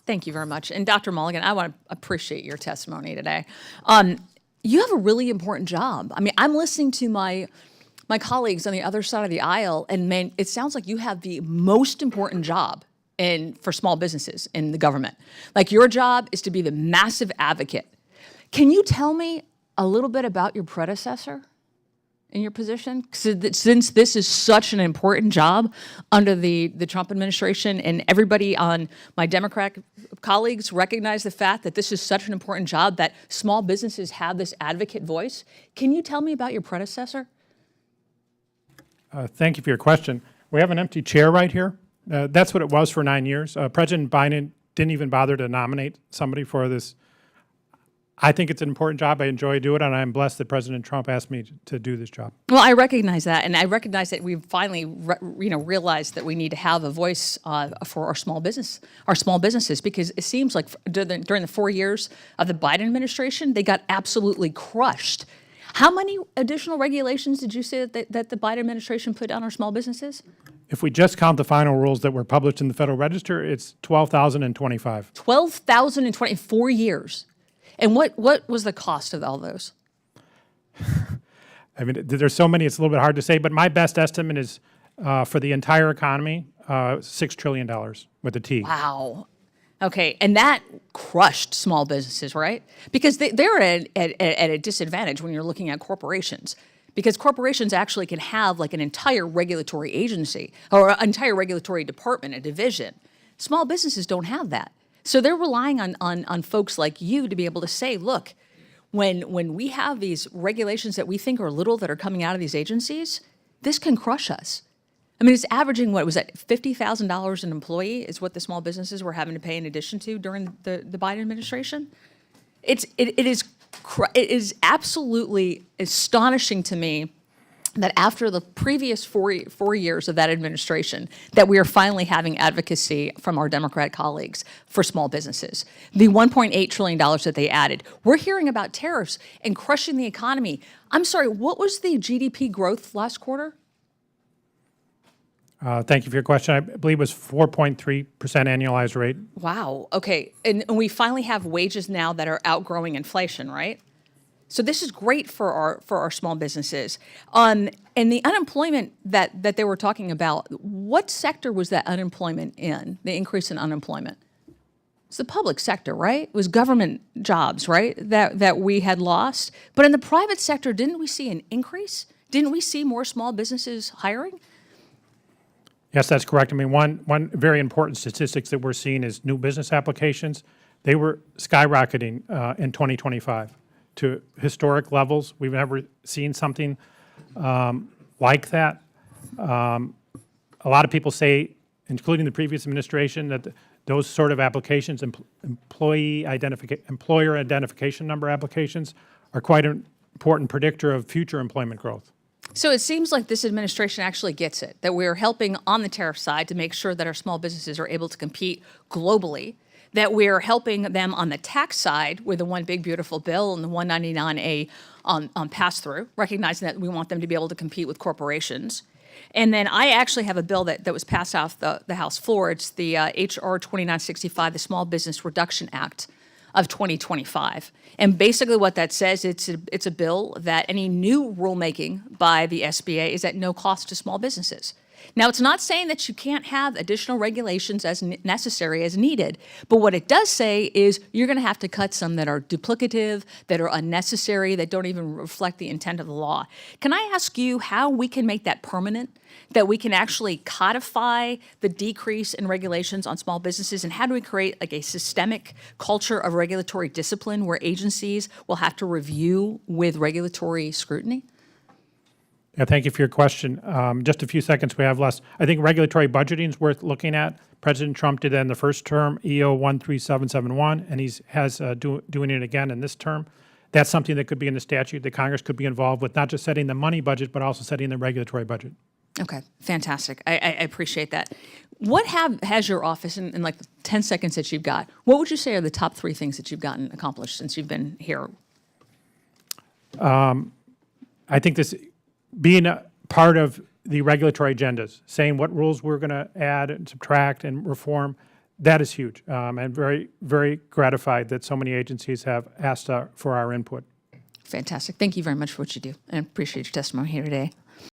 Thank you very much. And Dr. Mulligan, I want to appreciate your testimony today. You have a really important job. I mean, I'm listening to my colleagues on the other side of the aisle, and man, it sounds like you have the most important job for small businesses in the government. Like, your job is to be the massive advocate. Can you tell me a little bit about your predecessor in your position? Since this is such an important job under the Trump administration, and everybody on my Democratic colleagues recognize the fact that this is such an important job, that small businesses have this advocate voice. Can you tell me about your predecessor? Thank you for your question. We have an empty chair right here. That's what it was for 9 years. President Biden didn't even bother to nominate somebody for this. I think it's an important job. I enjoy doing it, and I'm blessed that President Trump asked me to do this job. Well, I recognize that, and I recognize that we've finally, realized that we need to have a voice for our small businesses, because it seems like during the 4 years of the Biden administration, they got absolutely crushed. How many additional regulations did you say that the Biden administration put on our small businesses? If we just count the final rules that were published in the Federal Register, it's 12,025. 12,020 4 years. And what was the cost of all those? I mean, there's so many, it's a little bit hard to say, but my best estimate is for the entire economy, $6 trillion with a T. Wow. Okay, and that crushed small businesses, right? Because they're at a disadvantage when you're looking at corporations, because corporations actually can have like an entire regulatory agency or an entire regulatory department, a division. Small businesses don't have that. So they're relying on folks like you to be able to say, look, when we have these regulations that we think are little that are coming out of these agencies, this can crush us. I mean, it's averaging, what was that, $50,000 an employee is what the small businesses were having to pay in addition to during the Biden administration. It is absolutely astonishing to me that after the previous four years of that administration, that we are finally having advocacy from our Democrat colleagues for small businesses. The $1.8 trillion that they added. We're hearing about tariffs and crushing the economy. I'm sorry, what was the GDP growth last quarter? Thank you for your question. I believe it was 4.3% annualized rate. Wow, okay. And we finally have wages now that are outgrowing inflation, right? So this is great for our small businesses. And the unemployment that they were talking about, what sector was that unemployment in, the increase in unemployment? It's the public sector, right? It was government jobs, right, that we had lost. But in the private sector, didn't we see an increase? Didn't we see more small businesses hiring? Yes, that's correct. I mean, one very important statistics that we're seeing is new business applications. They were skyrocketing in 2025 to historic levels. We've never seen something like that. A lot of people say, including the previous administration, that those sort of applications, employer identification number applications, are quite an important predictor of future employment growth. So it seems like this administration actually gets it, that we're helping on the tariff side to make sure that our small businesses are able to compete globally, that we're helping them on the tax side with the One Big Beautiful Bill and the 199A pass-through, recognizing that we want them to be able to compete with corporations. And then I actually have a bill that was passed off the House floor. It's the H.R. 2965, the Small Business Reduction Act of 2025. And basically what that says, it's a bill that any new rulemaking by the SBA is at no cost to small businesses. Now, it's not saying that you can't have additional regulations as necessary, as needed, but what it does say is you're going to have to cut some that are duplicative, that are unnecessary, that don't even reflect the intent of the law. Can I ask you how we can make that permanent, that we can actually codify the decrease in regulations on small businesses, and how do we create like a systemic culture of regulatory discipline where agencies will have to review with regulatory scrutiny? Yeah, thank you for your question. Just a few seconds we have left. I think regulatory budgeting is worth looking at. President Trump did that in the first term, EO 13771, and he's doing it again in this term. That's something that could be in the statute that Congress could be involved with, not just setting the money budget, but also setting the regulatory budget. Okay, fantastic. I appreciate that. What has your office, in like the 10 seconds that you've got, what would you say are the top 3 things that you've gotten accomplished since you've been here? I think this being a part of the regulatory agendas, saying what rules we're going to add and subtract and reform, that is huge, and very, very gratified that so many agencies have asked for our input. Fantastic. Thank you very much for what you do, and appreciate your testimony here today.